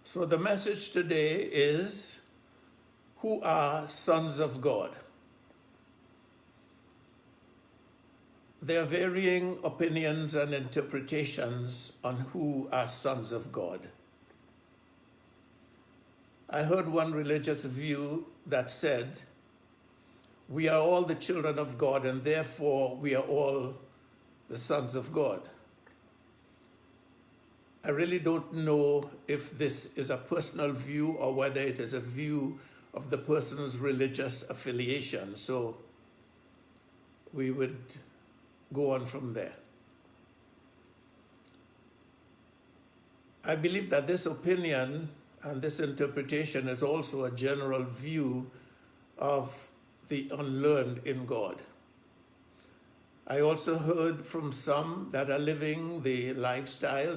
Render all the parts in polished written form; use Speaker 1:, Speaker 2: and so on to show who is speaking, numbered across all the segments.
Speaker 1: So the message today is, who are sons of God? There are varying opinions and interpretations on who are sons of God. I heard one religious view that said, we are all the children of God and therefore we are all the sons of God. I really don't know if this is a personal view or whether it is a view of the person's religious affiliation. So we would go on from there. I believe that this opinion and this interpretation is also a general view of the unlearned in God. I also heard from some that are living the lifestyle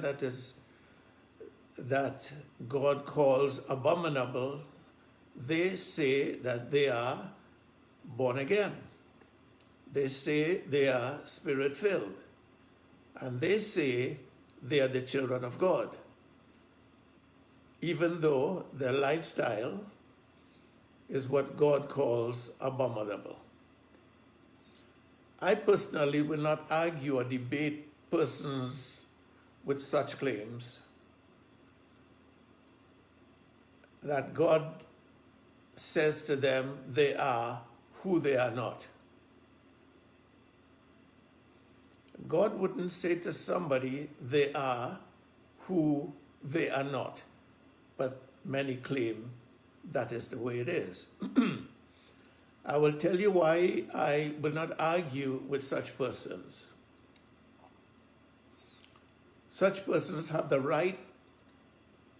Speaker 1: that God calls abominable. They say that they are born again. They say they are spirit-filled. And they say they are the children of God, even though their lifestyle is what God calls abominable. I personally will not argue or debate persons with such claims that God says to them they are who they are not. God wouldn't say to somebody they are who they are not, but many claim that is the way it is. I will tell you why I will not argue with such persons. Such persons have the right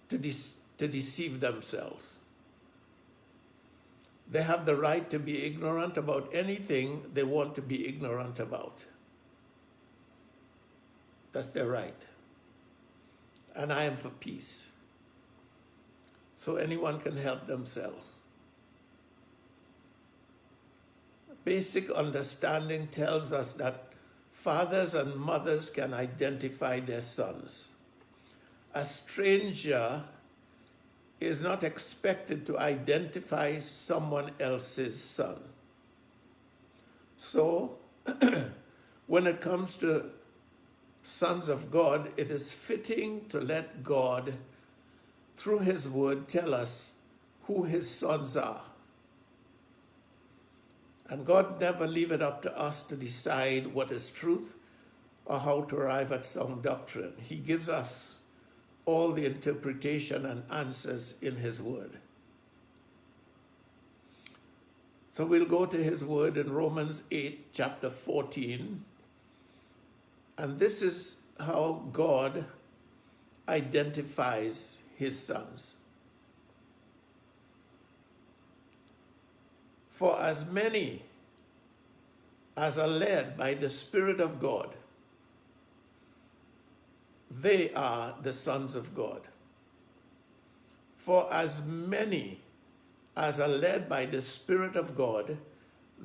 Speaker 1: to deceive themselves. They have the right to be ignorant about anything they want to be ignorant about. That's their right. And I am for peace. So anyone can help themselves. Basic understanding tells us that fathers and mothers can identify their sons. A stranger is not expected to identify someone else's son. So, when it comes to sons of God, it is fitting to let God, through his word, tell us who his sons are. And God never leave it up to us to decide what is truth or how to arrive at some doctrine. He gives us all the interpretation and answers in his word. So we'll go to his word in Romans 8, chapter 14. And this is how God identifies his sons. For as many as are led by the Spirit of God, they are the sons of God. For as many as are led by the Spirit of God,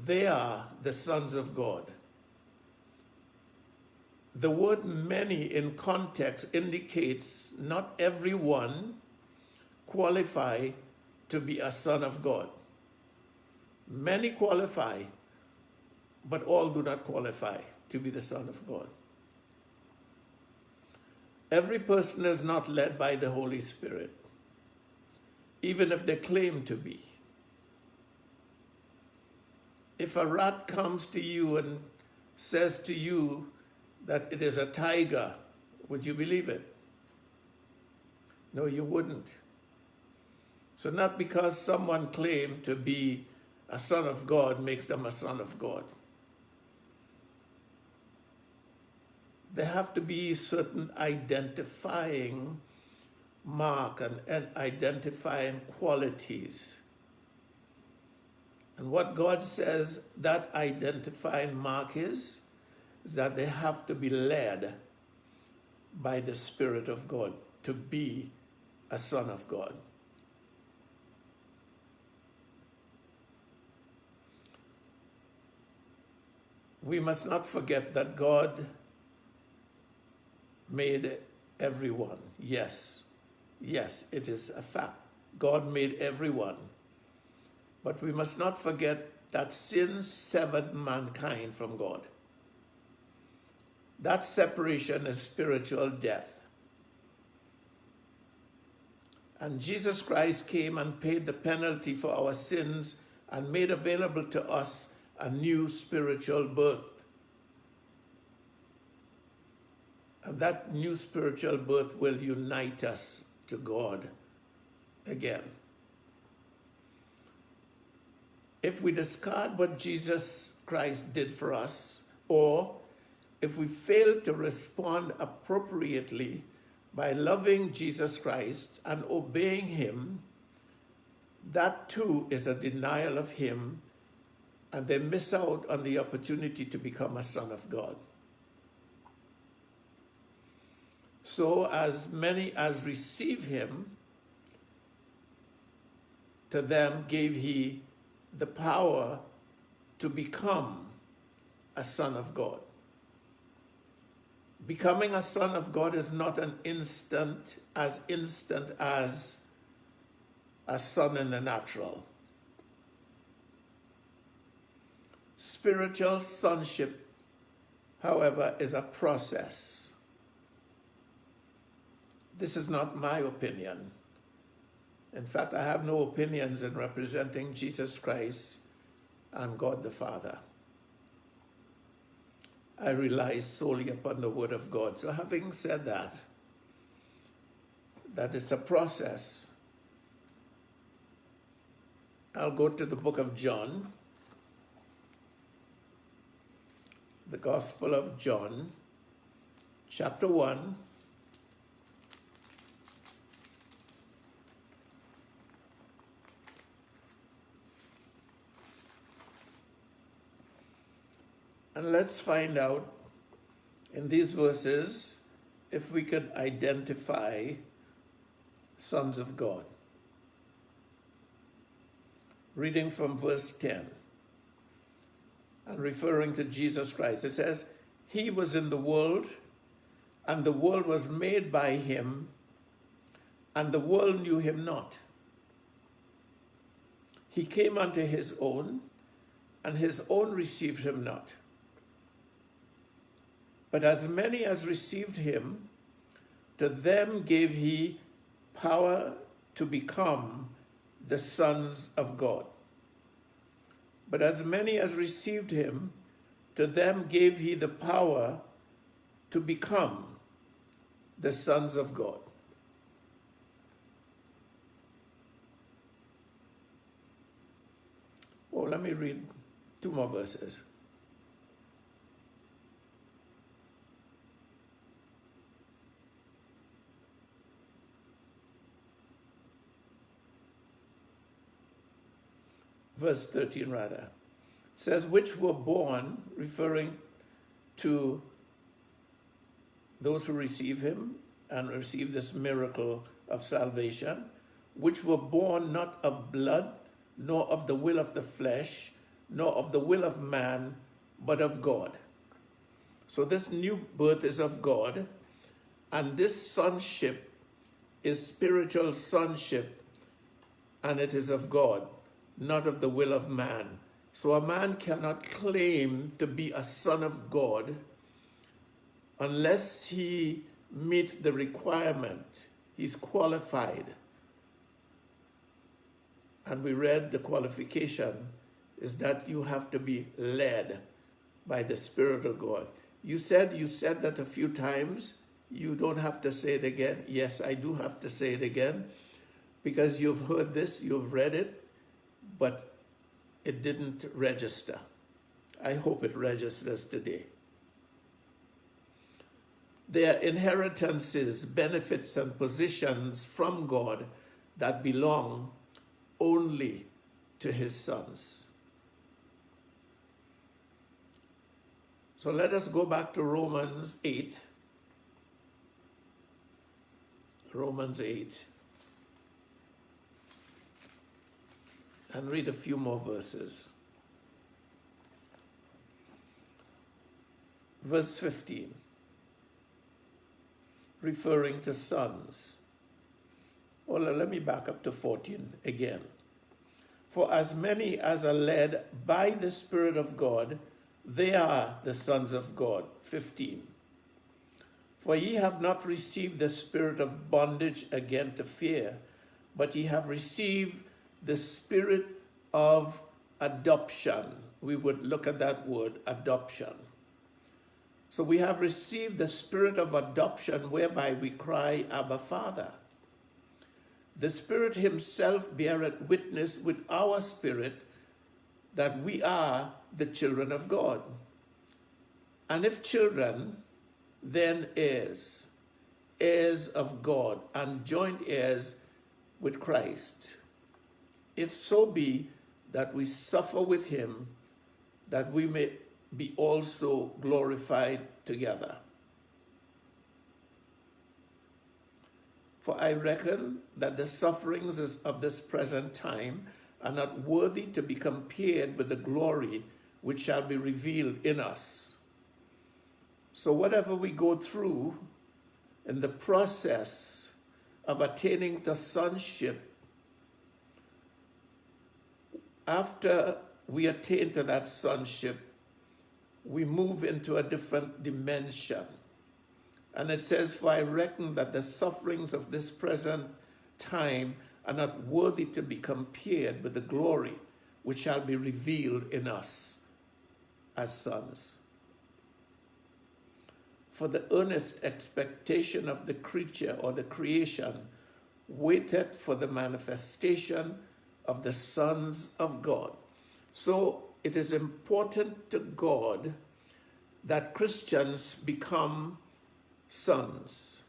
Speaker 1: they are the sons of God. The word many in context indicates not everyone qualify to be a son of God. Many qualify, but all do not qualify to be the son of God. Every person is not led by the Holy Spirit, even if they claim to be. If a rat comes to you and says to you that it is a tiger, would you believe it? No, you wouldn't. So not because someone claimed to be a son of God makes them a son of God. There have to be certain identifying mark and identifying qualities. And what God says that identifying mark is that they have to be led by the Spirit of God to be a son of God. We must not forget that God made everyone, yes, Yes, it is a fact. God made everyone. But we must not forget that sin severed mankind from God. That separation is spiritual death. And Jesus Christ came and paid the penalty for our sins and made available to us a new spiritual birth. And that new spiritual birth will unite us to God again. If we discard what Jesus Christ did for us, or if we fail to respond appropriately by loving Jesus Christ and obeying him, that too is a denial of him, and they miss out on the opportunity to become a son of God. So as many as receive him, to them gave he the power to become a son of God. Becoming a son of God is not an instant as a son in the natural. Spiritual sonship, however, is a process. This is not my opinion. In fact, I have no opinions in representing Jesus Christ and God the Father. I rely solely upon the Word of God. So having said that it's a process, I'll go to the book of John, the Gospel of John, chapter 1, and let's find out in these verses if we could identify sons of God. Reading from verse 10 and referring to Jesus Christ, it says, "He was in the world, and the world was made by him, and the world knew him not. He came unto his own, and his own received him not. But as many as received him, to them gave he power to become the sons of God. But as many as received him, to them gave he the power to become the sons of God." Well, let me read two more verses. Verse 13 rather, says, "Which were born," referring to those who receive him and receive this miracle of salvation, "which were born not of blood, nor of the will of the flesh, nor of the will of man, but of God." So this new birth is of God, and this sonship is spiritual sonship, and it is of God, not of the will of man. So a man cannot claim to be a son of God unless he meets the requirement. He's qualified. And we read the qualification is that you have to be led by the Spirit of God. You said that a few times. You don't have to say it again. Yes, I do have to say it again, because you've heard this, you've read it, but it didn't register. I hope it registers today. There are inheritances, benefits, and positions from God that belong only to his sons. So let us go back to Romans 8. Romans 8. And read a few more verses. Verse 15, referring to sons. Hold on, let me back up to 14 again. For as many as are led by the Spirit of God, they are the sons of God. 15. For ye have not received the spirit of bondage again to fear, but ye have received the spirit of adoption. We would look at that word, adoption. So we have received the spirit of adoption, whereby we cry, Abba, Father. The Spirit himself beareth witness with our spirit that we are the children of God. And if children, then heirs, heirs of God, and joint heirs with Christ. If so be that we suffer with him, that we may be also glorified together. For I reckon that the sufferings of this present time are not worthy to be compared with the glory which shall be revealed in us. So whatever we go through in the process of attaining the sonship, after we attain to that sonship, we move into a different dimension. And it says, for I reckon that the sufferings of this present time are not worthy to be compared with the glory which shall be revealed in us as sons. For the earnest expectation of the creature or the creation waiteth for the manifestation of the sons of God. So it is important to God that Christians become sons.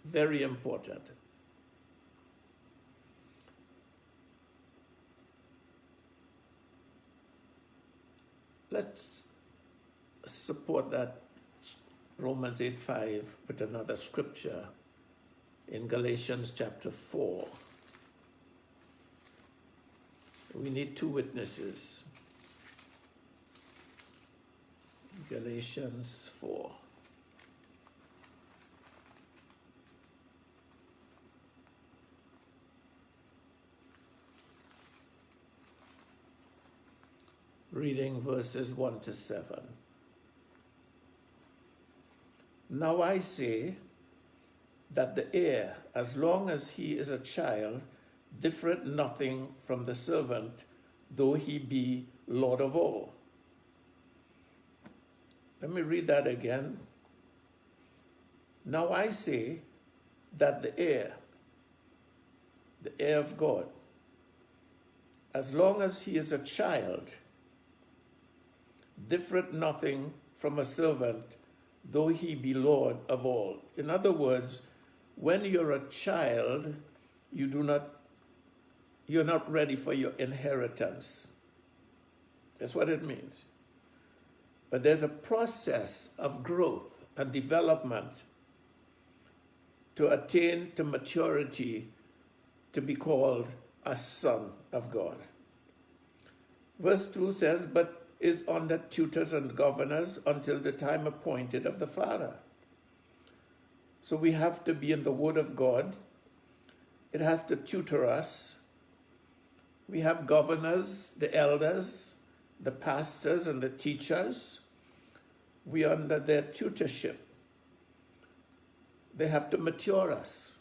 Speaker 1: Very important. Let's support that Romans 8:5 with another scripture in Galatians chapter 4. We need two witnesses. Galatians 4. Reading verses 1 to 7. Now I say that the heir, as long as he is a child, differeth nothing from the servant, though he be Lord of all. Let me read that again. Now I say that the heir of God, as long as he is a child, differeth nothing from a servant, though he be Lord of all. In other words, when you're a child, you're not ready for your inheritance. That's what it means. But there's a process of growth and development to attain to maturity to be called a son of God. Verse 2 says, but is under tutors and governors until the time appointed of the Father. So we have to be in the Word of God. It has to tutor us. We have governors, the elders, the pastors, and the teachers. We are under their tutorship. They have to mature us.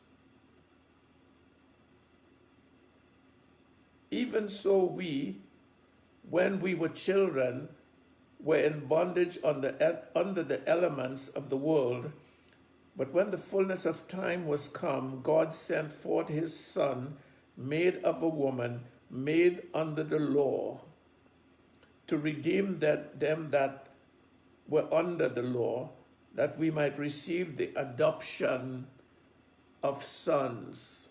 Speaker 1: Even so, we, when we were children, were in bondage under the elements of the world. But when the fullness of time was come, God sent forth his Son, made of a woman, made under the law, to redeem them that were under the law, that we might receive the adoption of sons.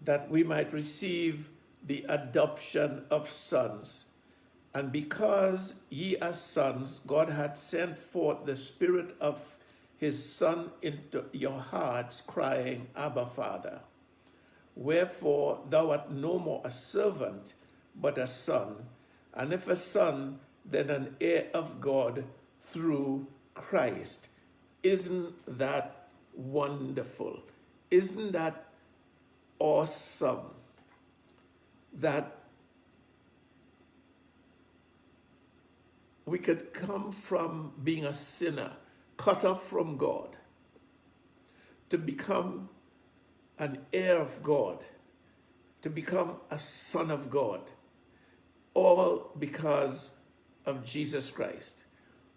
Speaker 1: That we might receive the adoption of sons. And because ye are sons, God hath sent forth the Spirit of his Son into your hearts, crying, Abba, Father. Wherefore thou art no more a servant, but a son. And if a son, then an heir of God through Christ. Isn't that wonderful? Isn't that awesome that we could come from being a sinner, cut off from God, to become an heir of God, to become a son of God, all because of Jesus Christ,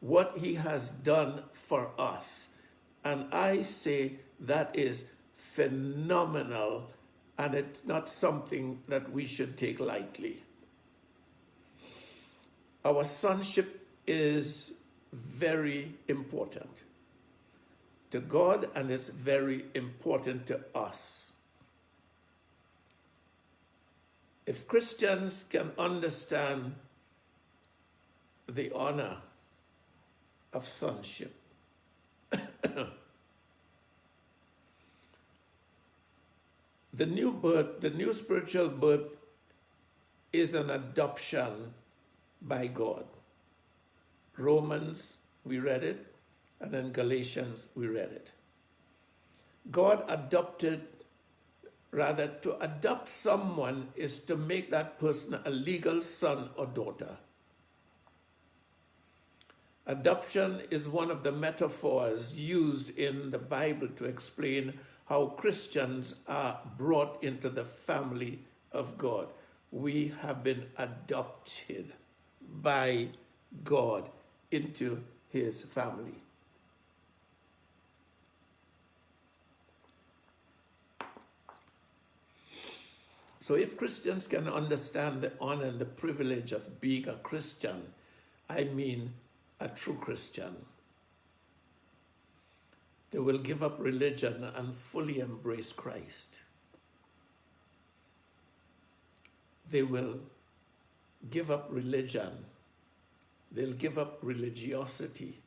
Speaker 1: what he has done for us. And I say that is phenomenal, and it's not something that we should take lightly. Our sonship is very important to God, and it's very important to us. If Christians can understand the honor of sonship, the new birth, the new spiritual birth is an adoption by God. Romans, we read it, and in Galatians, we read it. God adopted, rather, to adopt someone is to make that person a legal son or daughter. Adoption is one of the metaphors used in the Bible to explain how Christians are brought into the family of God. We have been adopted by God into his family. So if Christians can understand the honor and the privilege of being a Christian, I mean a true Christian, they will give up religion and fully embrace Christ. They will give up religion, they'll give up religiosity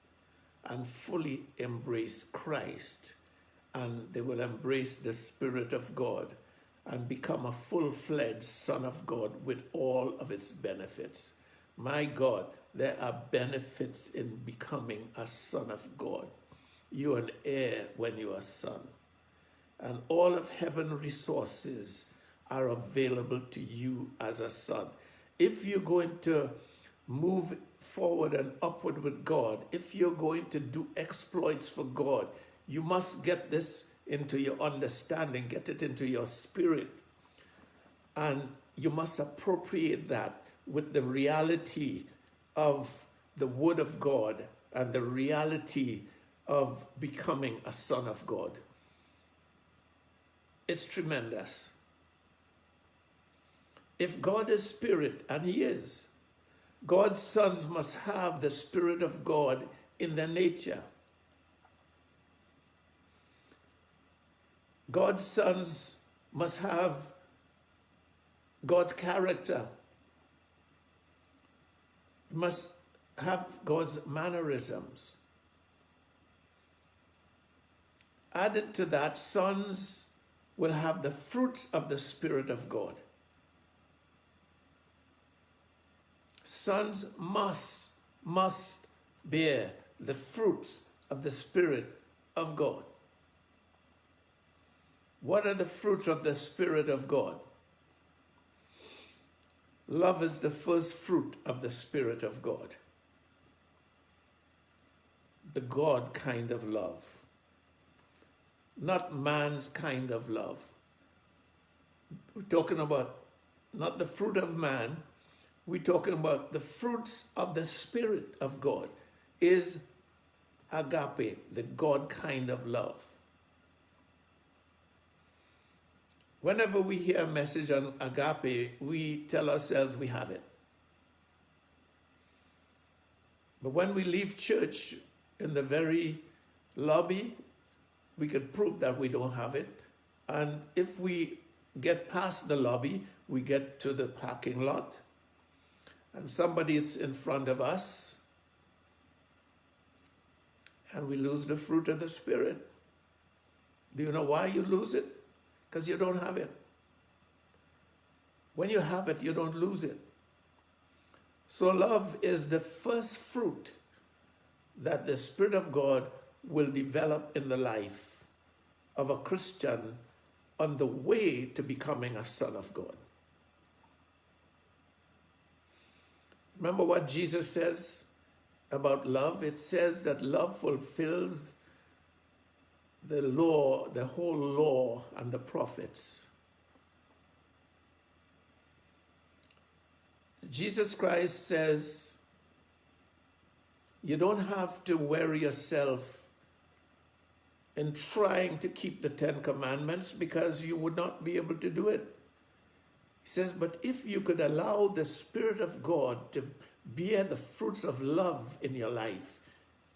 Speaker 1: and fully embrace Christ, and they will embrace the Spirit of God and become a full-fledged son of God with all of its benefits. My God, there are benefits in becoming a son of God. You are an heir when you are a son. And all of heaven's resources are available to you as a son. If you're going to move forward and upward with God, if you're going to do exploits for God, you must get this into your understanding, get it into your spirit. And you must appropriate that with the reality of the Word of God and the reality of becoming a son of God. It's tremendous. If God is spirit, and he is, God's sons must have the Spirit of God in their nature. God's sons must have God's character, must have God's mannerisms. Added to that, sons will have the fruits of the Spirit of God. Sons must bear the fruits of the Spirit of God. What are the fruits of the Spirit of God? Love is the first fruit of the Spirit of God. The God kind of love. Not man's kind of love. We're talking about not the fruit of man, we're talking about the fruits of the Spirit of God. Is agape, the God kind of love. Whenever we hear a message on agape, we tell ourselves we have it. But when we leave church in the very lobby, we could prove that we don't have it. And if we get past the lobby, we get to the parking lot, and somebody is in front of us, and we lose the fruit of the Spirit. Do you know why you lose it? Because you don't have it. When you have it, you don't lose it. So love is the first fruit that the Spirit of God will develop in the life of a Christian on the way to becoming a son of God. Remember what Jesus says about love? It says that love fulfills the law, the whole law and the prophets. Jesus Christ says you don't have to worry yourself in trying to keep the 10 Commandments because you would not be able to do it. He says, but if you could allow the Spirit of God to bear the fruits of love in your life,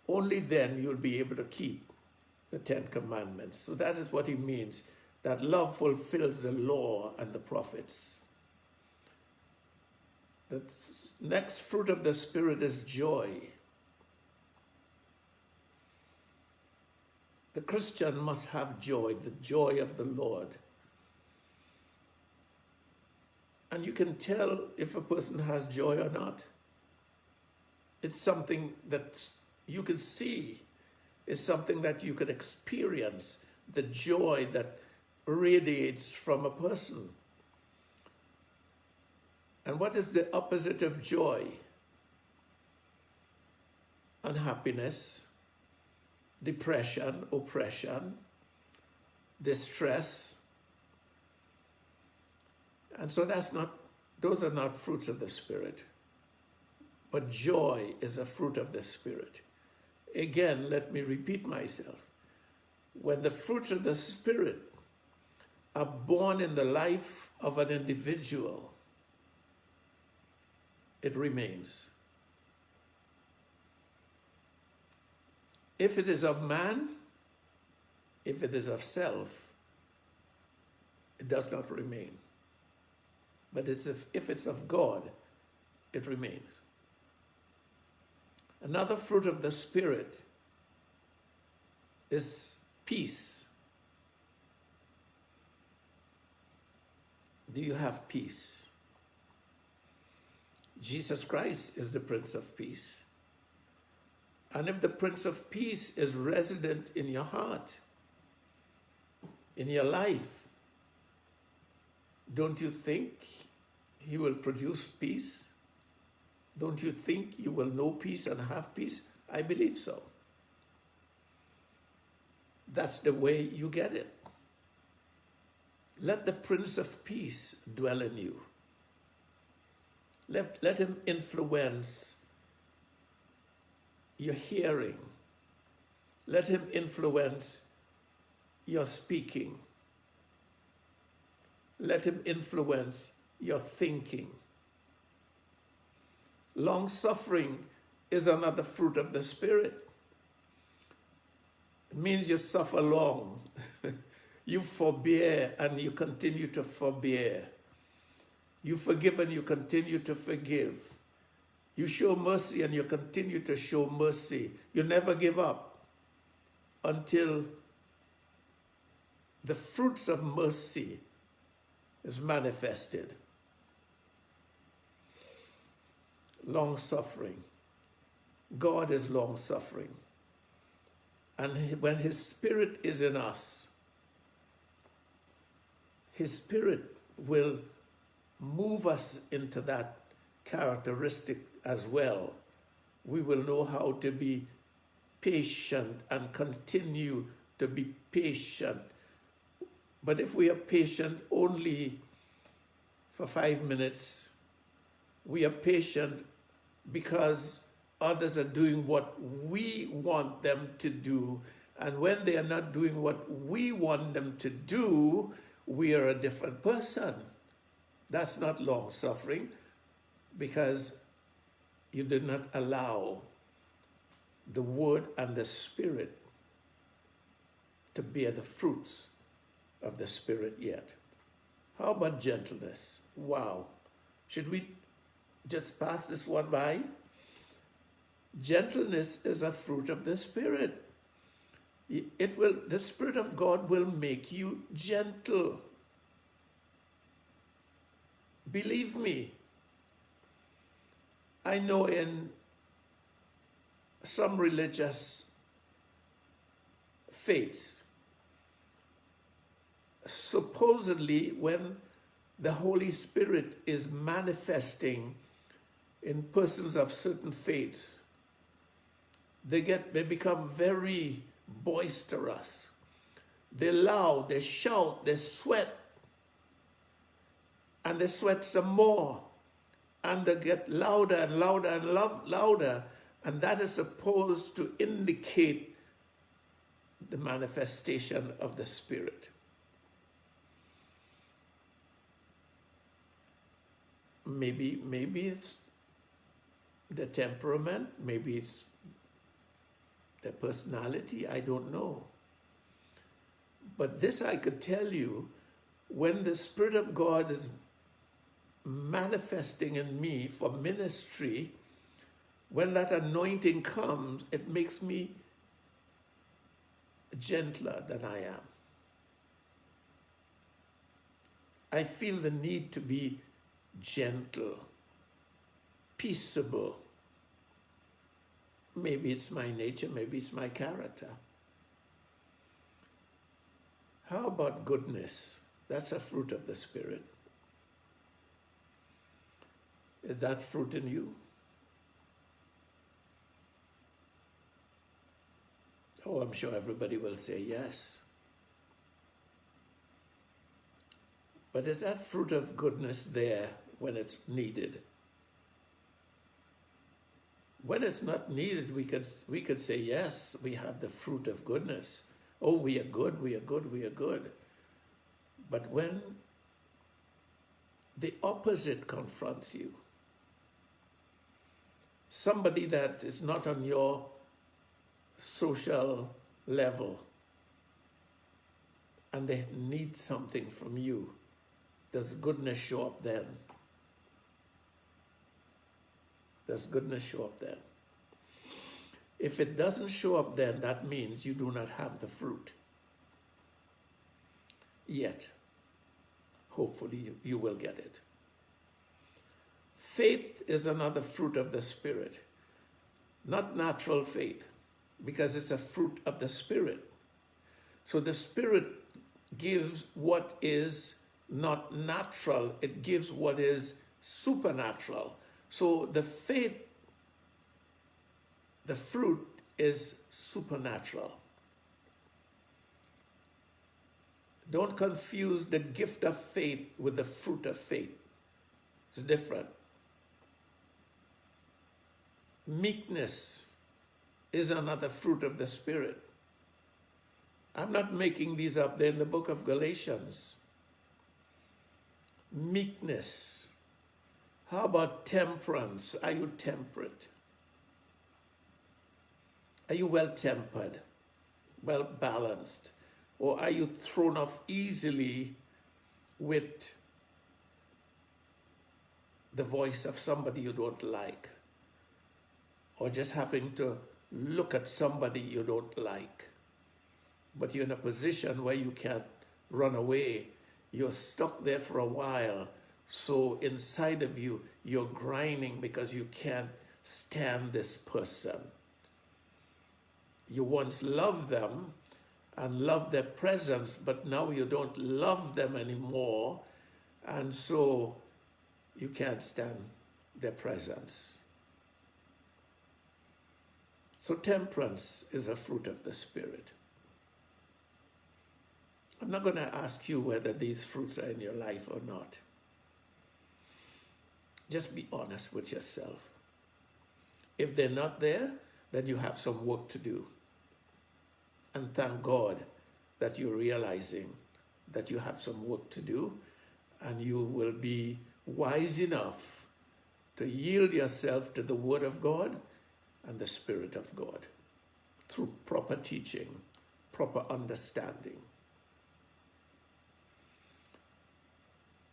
Speaker 1: only then you'll be able to keep the 10 Commandments. So that is what he means, that love fulfills the law and the prophets. The next fruit of the Spirit is joy. The Christian must have joy, the joy of the Lord. And you can tell if a person has joy or not. It's something that you can see. It's something that you can experience, the joy that radiates from a person. And what is the opposite of joy? Unhappiness, depression, oppression, distress. And so those are not fruits of the Spirit. But joy is a fruit of the Spirit. Again, let me repeat myself. When the fruits of the Spirit are born in the life of an individual, it remains. If it is of man, if it is of self, it does not remain. But if it's of God, it remains. Another fruit of the Spirit is peace. Do you have peace? Jesus Christ is the Prince of Peace. And if the Prince of Peace is resident in your heart, in your life, don't you think he will produce peace? Don't you think you will know peace and have peace? I believe so. That's the way you get it. Let the Prince of Peace dwell in you. Let him influence your hearing. Let him influence your speaking. Let him influence your thinking. Long-suffering is another fruit of the Spirit. It means you suffer long. You forbear and you continue to forbear. You forgive and you continue to forgive. You show mercy and you continue to show mercy. You never give up until the fruits of mercy is manifested. Long-suffering. God is long-suffering. And when his Spirit is in us, his Spirit will move us into that characteristic as well. We will know how to be patient and continue to be patient. But if we are patient only for 5 minutes, we are patient because others are doing what we want them to do. And when they are not doing what we want them to do, we are a different person. That's not long-suffering, because you did not allow the Word and the Spirit to bear the fruits of the Spirit yet. How about gentleness? Wow. Should we just pass this one by? Gentleness is a fruit of the Spirit. The Spirit of God will make you gentle. Believe me. I know in some religious faiths. Supposedly, when the Holy Spirit is manifesting in persons of certain faiths, they become very boisterous. They loud, they shout, they sweat, and they sweat some more, and they get louder and louder and louder, and that is supposed to indicate the manifestation of the Spirit. Maybe it's the temperament, maybe it's the personality, I don't know. But this I could tell you, when the Spirit of God is manifesting in me for ministry, when that anointing comes, it makes me gentler than I am. I feel the need to be gentle, peaceable. Maybe it's my nature, maybe it's my character. How about goodness? That's a fruit of the Spirit. Is that fruit in you? Oh, I'm sure everybody will say yes. But is that fruit of goodness there when it's needed? When it's not needed, we could say, yes, we have the fruit of goodness. Oh, we are good, we are good, we are good. But when the opposite confronts you, somebody that is not on your social level, and they need something from you, does goodness show up then? Does goodness show up then? If it doesn't show up then, that means you do not have the fruit yet. Hopefully you will get it. Faith is another fruit of the Spirit, not natural faith, because it's a fruit of the Spirit. So the Spirit gives what is not natural, it gives what is supernatural. So the faith, the fruit is supernatural. Don't confuse the gift of faith with the fruit of faith. It's different. Meekness is another fruit of the Spirit. I'm not making these up. They're in the book of Galatians. Meekness. How about temperance? Are you temperate? Are you well-tempered, well-balanced? Or are you thrown off easily with the voice of somebody you don't like? Or just having to look at somebody you don't like? But you're in a position where you can't run away. You're stuck there for a while. So inside of you, you're grinding because you can't stand this person. You once loved them and loved their presence, but now you don't love them anymore. And so you can't stand their presence. So temperance is a fruit of the Spirit. I'm not going to ask you whether these fruits are in your life or not. Just be honest with yourself. If they're not there, then you have some work to do. And thank God that you're realizing that you have some work to do, and you will be wise enough to yield yourself to the Word of God and the Spirit of God through proper teaching, proper understanding.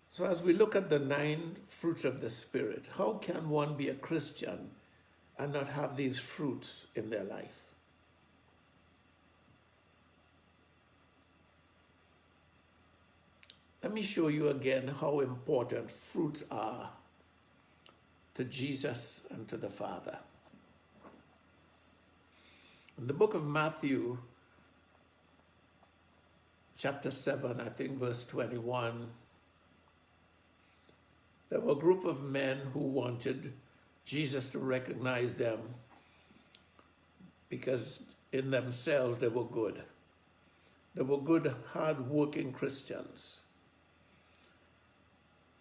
Speaker 1: So as we look at the 9 fruits of the Spirit, how can one be a Christian and not have these fruits in their life? Let me show you again how important fruits are to Jesus and to the Father. In the book of Matthew, chapter 7, I think verse 21, there were a group of men who wanted Jesus to recognize them because in themselves they were good. They were good, hard-working Christians.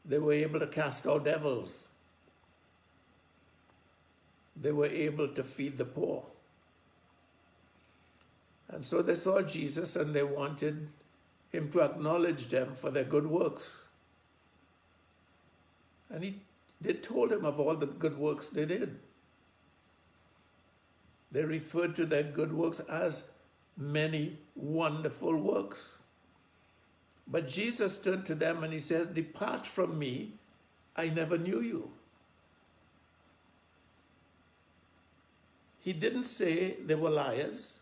Speaker 1: They were able to cast out devils. They were able to feed the poor. And so they saw Jesus and they wanted him to acknowledge them for their good works. And they told him of all the good works they did. They referred to their good works as many wonderful works. But Jesus turned to them and he says, "Depart from me, I never knew you." He didn't say they were liars.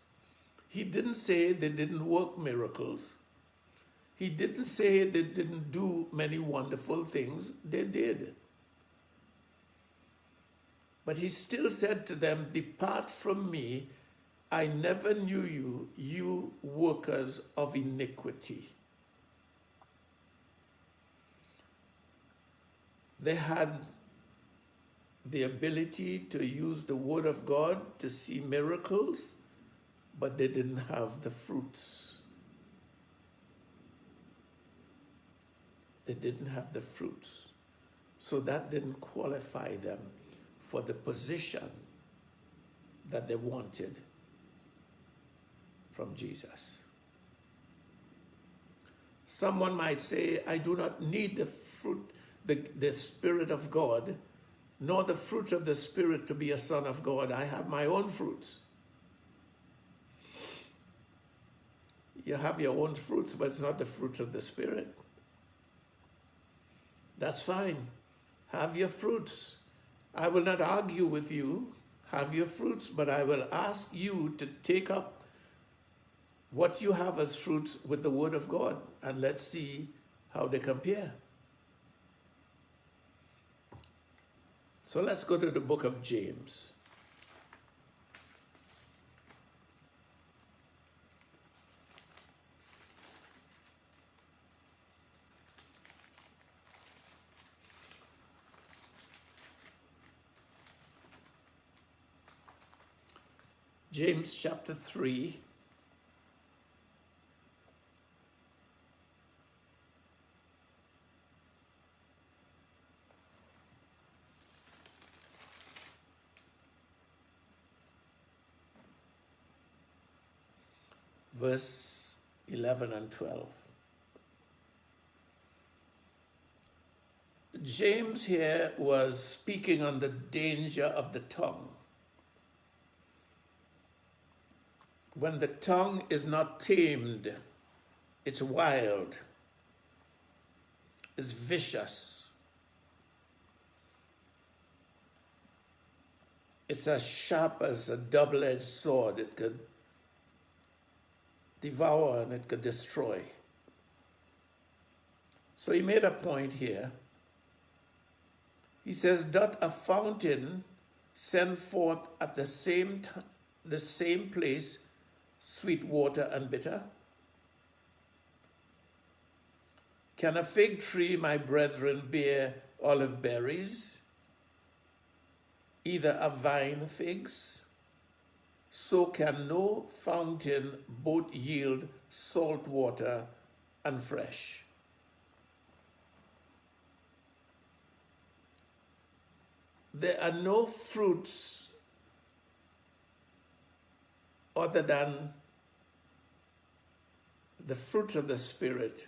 Speaker 1: He didn't say they didn't work miracles. He didn't say they didn't do many wonderful things. They did. But he still said to them, "Depart from me, I never knew you, you workers of iniquity." They had the ability to use the word of God to see miracles, but they didn't have the fruits. They didn't have the fruits. So that didn't qualify them for the position that they wanted from Jesus. Someone might say, "I do not need the fruit, the Spirit of God, nor the fruit of the Spirit to be a son of God. I have my own fruits." You have your own fruits, but it's not the fruit of the Spirit. That's fine. Have your fruits. I will not argue with you. Have your fruits, but I will ask you to take up what you have as fruits with the Word of God, and let's see how they compare. So let's go to the book of James. James chapter 3. Verse 11 and 12. James here was speaking on the danger of the tongue. When the tongue is not tamed, it's wild, it's vicious. It's as sharp as a double-edged sword. It could devour and it could destroy. So he made a point here. He says, "Doth a fountain send forth at the same place sweet water and bitter? Can a fig tree, my brethren, bear olive berries, either a vine figs? So can no fountain both yield salt water and fresh." There are no fruits other than the fruits of the Spirit.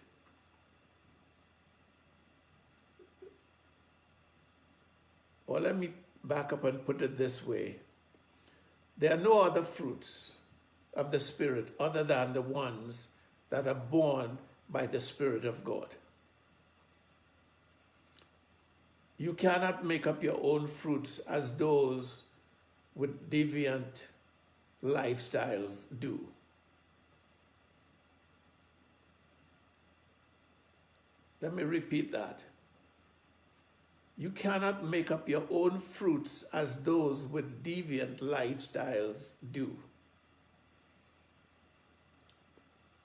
Speaker 1: Or let me back up and put it this way. There are no other fruits of the Spirit other than the ones that are born by the Spirit of God. You cannot make up your own fruits as those with deviant lifestyles do. Let me repeat that. You cannot make up your own fruits as those with deviant lifestyles do.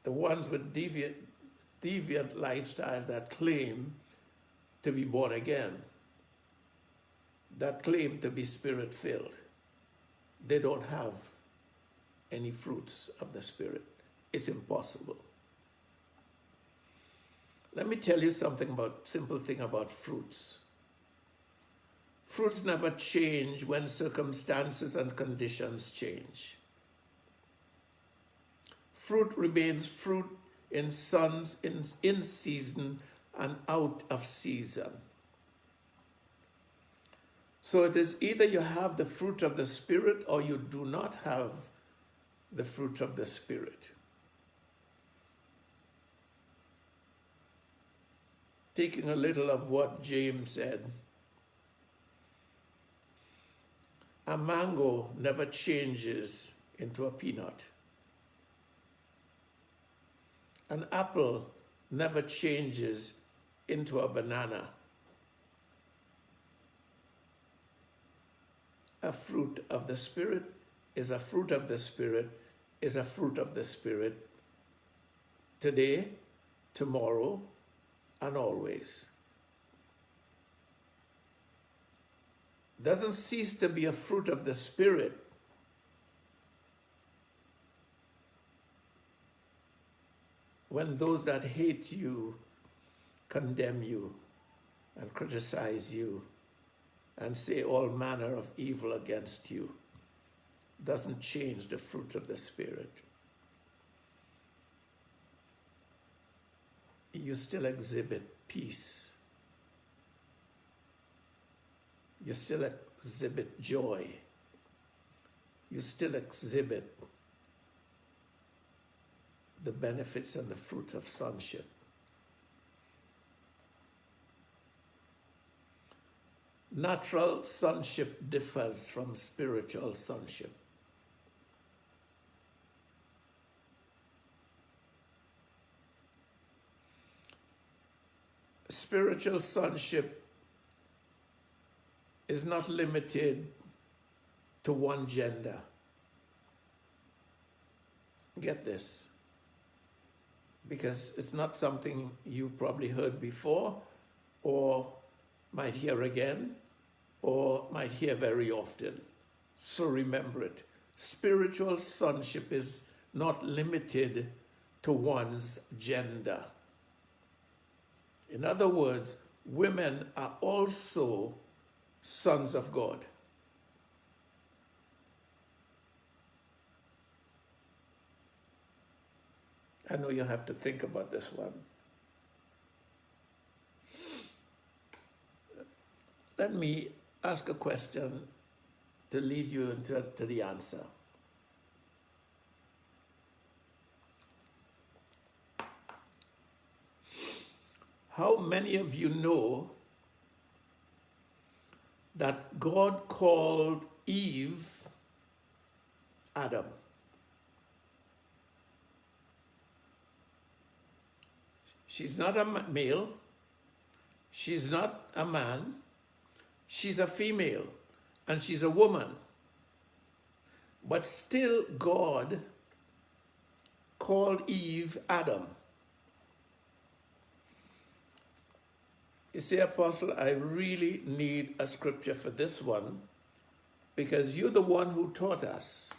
Speaker 1: the ones with deviant lifestyle that claim to be born again, that claim to be spirit-filled, they don't have any fruits of the Spirit. It's impossible. Let me tell you simple thing about fruits. Fruits never change when circumstances and conditions change. Fruit remains fruit in season and out of season. So it is either you have the fruit of the Spirit or you do not have the fruit of the Spirit. Taking a little of what James said, a mango never changes into a peanut. An apple never changes into a banana. A fruit of the Spirit is a fruit of the Spirit is a fruit of the Spirit today, tomorrow, and always. Doesn't cease to be a fruit of the Spirit when those that hate you condemn you and criticize you and say all manner of evil against you. Doesn't change the fruit of the Spirit. You still exhibit peace. You still exhibit joy. You still exhibit the benefits and the fruit of sonship. Natural sonship differs from spiritual sonship. Spiritual sonship is not limited to one gender. Get this, because it's not something you probably heard before or might hear again or might hear very often. So remember it. Spiritual sonship is not limited to one's gender. In other words, women are also sons of God. I know you have to think about this one. Let me ask a question to lead you into the answer. How many of you know that God called Eve Adam? She's not a male. She's not a man. She's a female. And she's a woman. But still God called Eve Adam. You see, Apostle, I really need a scripture for this one because you're the one who taught us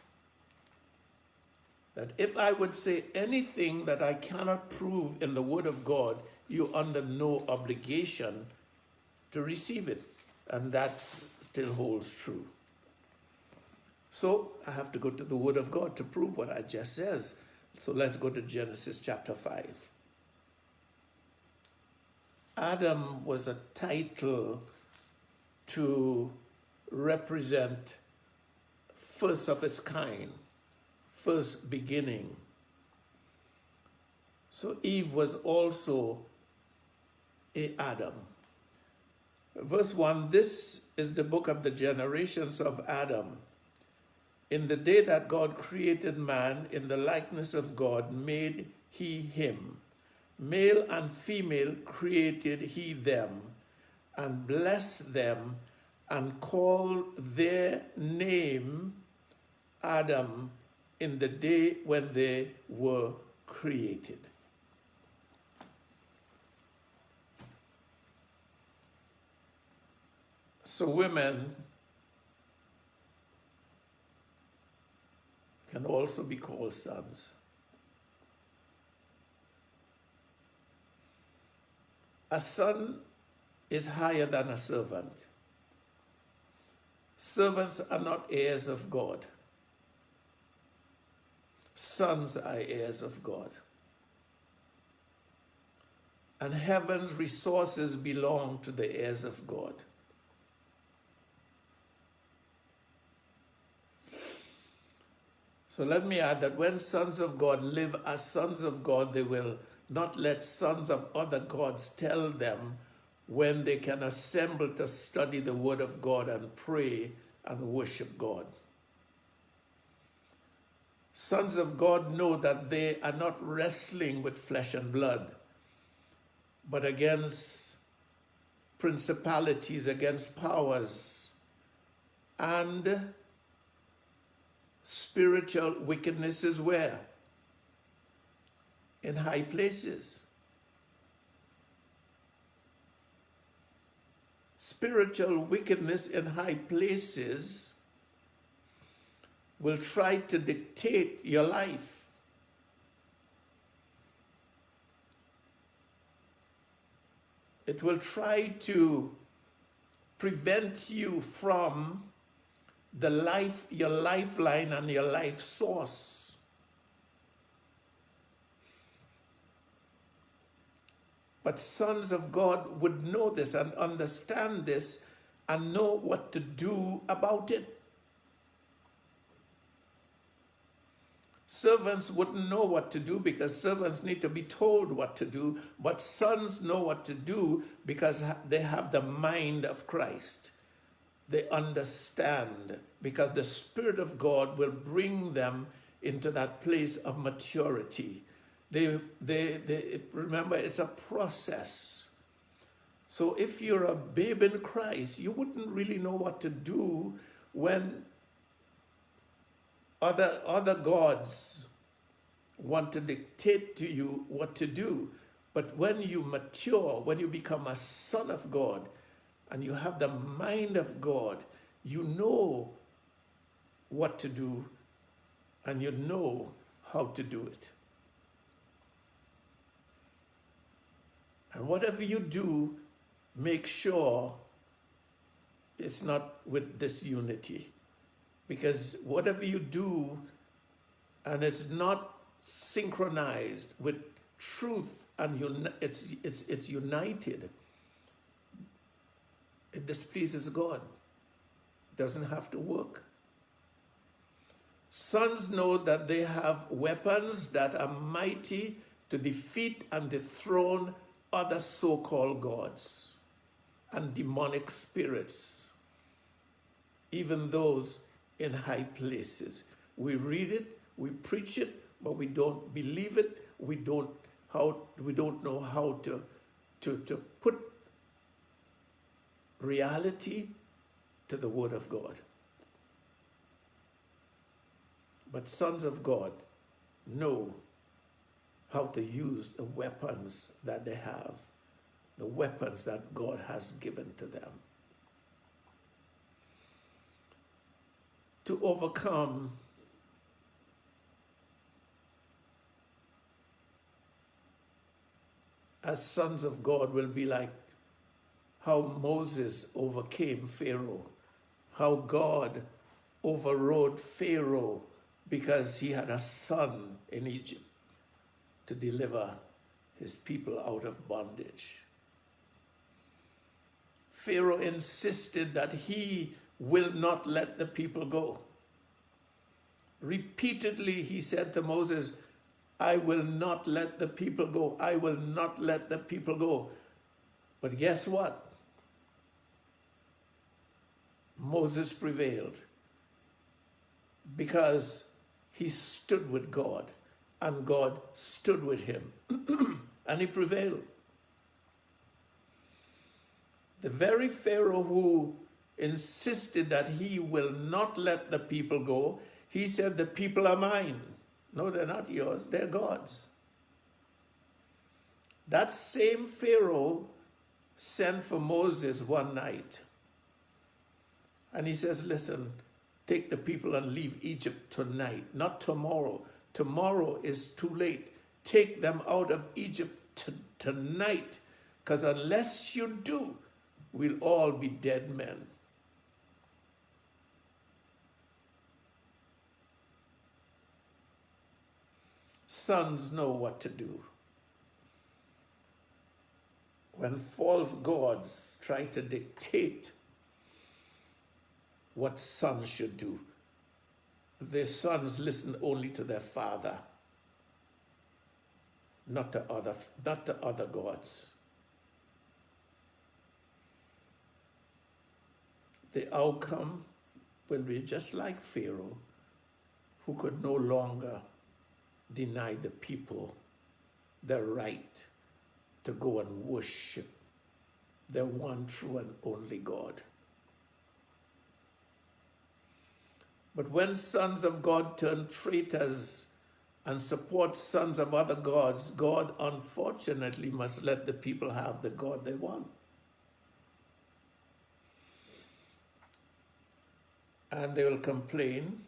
Speaker 1: that if I would say anything that I cannot prove in the Word of God, you're under no obligation to receive it. And that still holds true. So I have to go to the Word of God to prove what I just said. So let's go to Genesis chapter 5. Adam was a title to represent first of its kind, first beginning. So Eve was also a Adam. Verse 1, this is the book of the generations of Adam. In the day that God created man, in the likeness of God made he him. Male and female created he them, and blessed them, and called their name Adam in the day when they were created. So women can also be called sons. A son is higher than a servant. Servants are not heirs of God. Sons are heirs of God. And heaven's resources belong to the heirs of God. So let me add that when sons of God live as sons of God, they will not let sons of other gods tell them when they can assemble to study the word of God and pray and worship God. Sons of God know that they are not wrestling with flesh and blood, but against principalities, against powers, and spiritual wickednesses where? In high places. Spiritual wickedness in high places will try to dictate your life. It will try to prevent you from the life, your lifeline and your life source. But sons of God would know this and understand this and know what to do about it. Servants wouldn't know what to do because servants need to be told what to do, but sons know what to do because they have the mind of Christ. They understand because the Spirit of God will bring them into that place of maturity. Remember, it's a process. So if you're a babe in Christ, you wouldn't really know what to do when other gods want to dictate to you what to do. But when you mature, when you become a son of God, and you have the mind of God, you know what to do, and you know how to do it. And whatever you do, make sure it's not with disunity. Because whatever you do, and it's not synchronized with truth, and it's united, it displeases God. It doesn't have to work. Sons know that they have weapons that are mighty to defeat and dethrone other so-called gods and demonic spirits, even those in high places. We read it, we preach it, but we don't believe it. We don't know how to put reality to the Word of God. But sons of God know how to use the weapons that they have, the weapons that God has given to them, to overcome as sons of God will be like how Moses overcame Pharaoh, how God overrode Pharaoh because he had a son in Egypt to deliver his people out of bondage. Pharaoh insisted that he will not let the people go. Repeatedly he said to Moses, I will not let the people go. I will not let the people go. But guess what? Moses prevailed because he stood with God and God stood with him and he prevailed. The very Pharaoh who insisted that he will not let the people go, he said, the people are mine. No, they're not yours, they're God's. That same Pharaoh sent for Moses one night. And he says, listen, take the people and leave Egypt tonight, not tomorrow. Tomorrow is too late. Take them out of Egypt tonight, because unless you do, we'll all be dead men. Sons know what to do. When false gods try to dictate what sons should do, their sons listen only to their father, not the other gods. The outcome will be just like Pharaoh, who could no longer deny the people the right to go and worship the one true and only God. But when sons of God turn traitors and support sons of other gods, God unfortunately must let the people have the God they want. And they will complain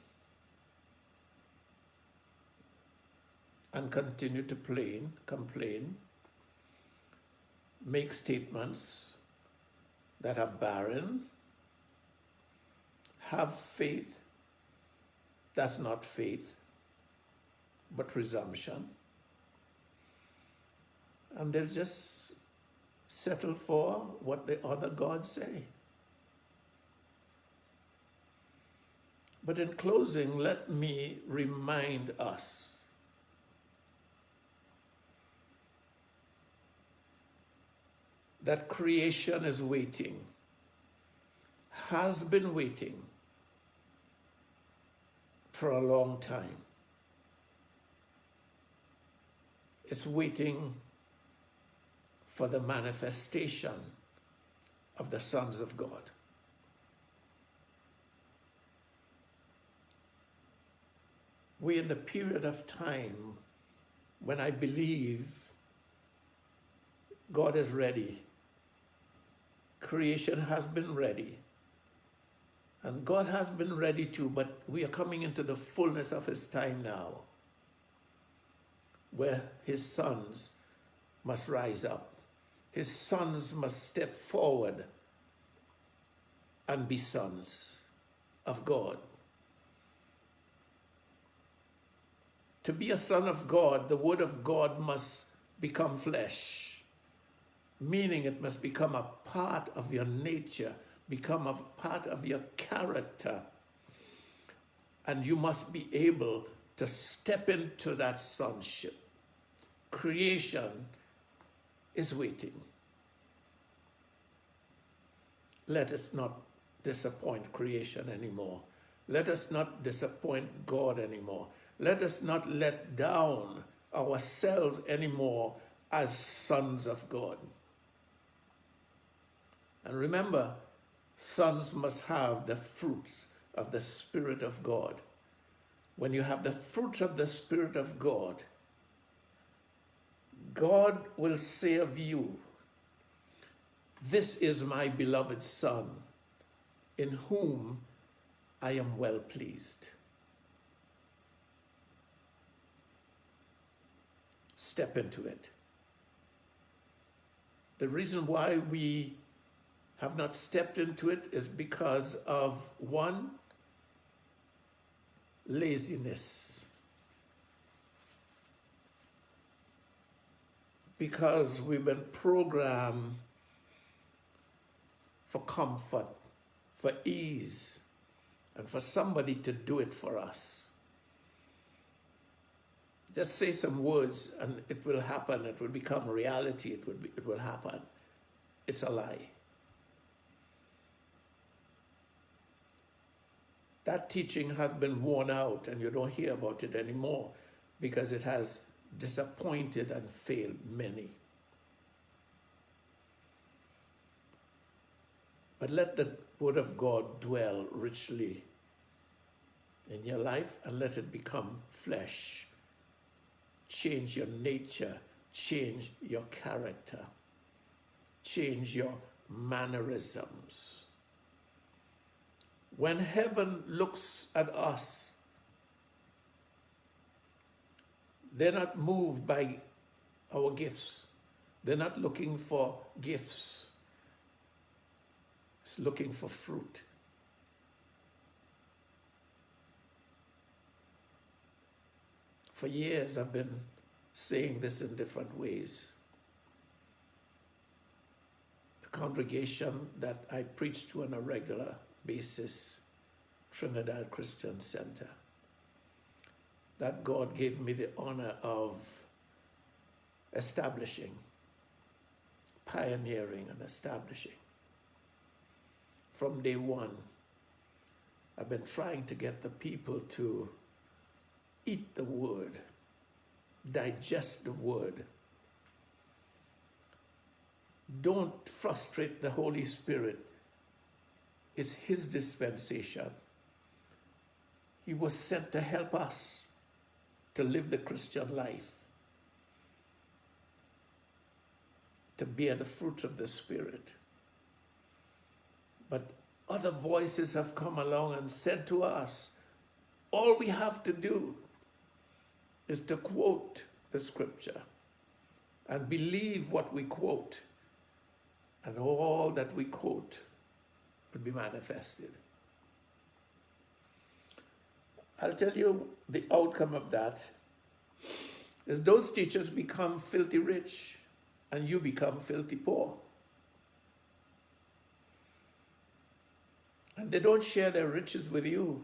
Speaker 1: and continue to complain, make statements that are barren, have faith that's not faith, but presumption. And they'll just settle for what the other gods say. But in closing, let me remind us that creation is waiting, has been waiting for a long time. It's waiting for the manifestation of the sons of God. We're in the period of time when I believe God is ready. Creation has been ready. And God has been ready too, but we are coming into the fullness of his time now, where his sons must rise up. His sons must step forward and be sons of God. To be a son of God, the word of God must become flesh, meaning it must become a part of your nature, become a part of your character. And you must be able to step into that sonship. Creation is waiting. Let us not disappoint creation anymore. Let us not disappoint God anymore. Let us not let down ourselves anymore as sons of God. And remember, sons must have the fruits of the Spirit of God. When you have the fruit of the Spirit of God, God will say of you, "This is my beloved Son, in whom I am well pleased." Step into it. The reason why we have not stepped into it is because of, one, laziness. Because we've been programmed for comfort, for ease, and for somebody to do it for us. Just say some words and it will happen. It will become reality. It will happen. It's a lie. That teaching has been worn out and you don't hear about it anymore because it has disappointed and failed many. But let the word of God dwell richly in your life and let it become flesh. Change your nature, change your character, change your mannerisms. When heaven looks at us, they're not moved by our gifts. They're not looking for gifts. It's looking for fruit. For years, I've been saying this in different ways. The congregation that I preach to on a regular basis, Trinidad Christian Center, that God gave me the honor of establishing, pioneering and establishing. From day one, I've been trying to get the people to eat the word, digest the word. Don't frustrate the Holy Spirit. It's his dispensation. He was sent to help us to live the Christian life, to bear the fruit of the Spirit. But other voices have come along and said to us, all we have to do is to quote the scripture and believe what we quote, and all that we quote would be manifested. I'll tell you the outcome of that is those teachers become filthy rich and you become filthy poor. And they don't share their riches with you.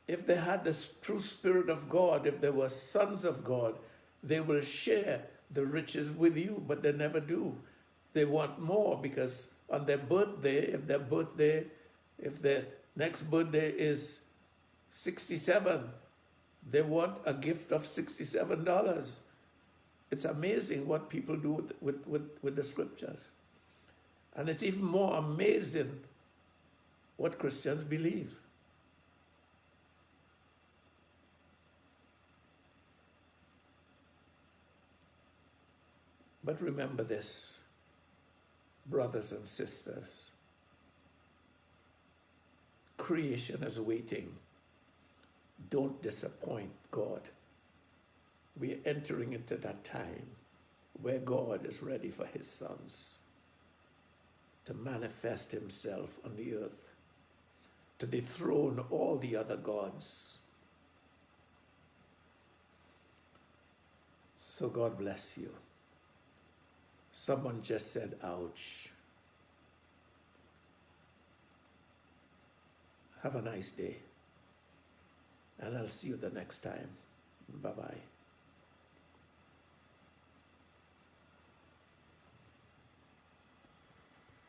Speaker 1: If they had the true Spirit of God, if they were sons of God, they will share the riches with you, but they never do. They want more because on their birthday, if their next birthday is 67, they want a gift of $67. It's amazing what people do with the scriptures. And it's even more amazing what Christians believe. But remember this, brothers and sisters. Creation is waiting. Don't disappoint God. We are entering into that time where God is ready for his sons to manifest himself on the earth, to dethrone all the other gods. So God bless you. Someone just said, ouch. Have a nice day. And I'll see you the next time. Bye-bye.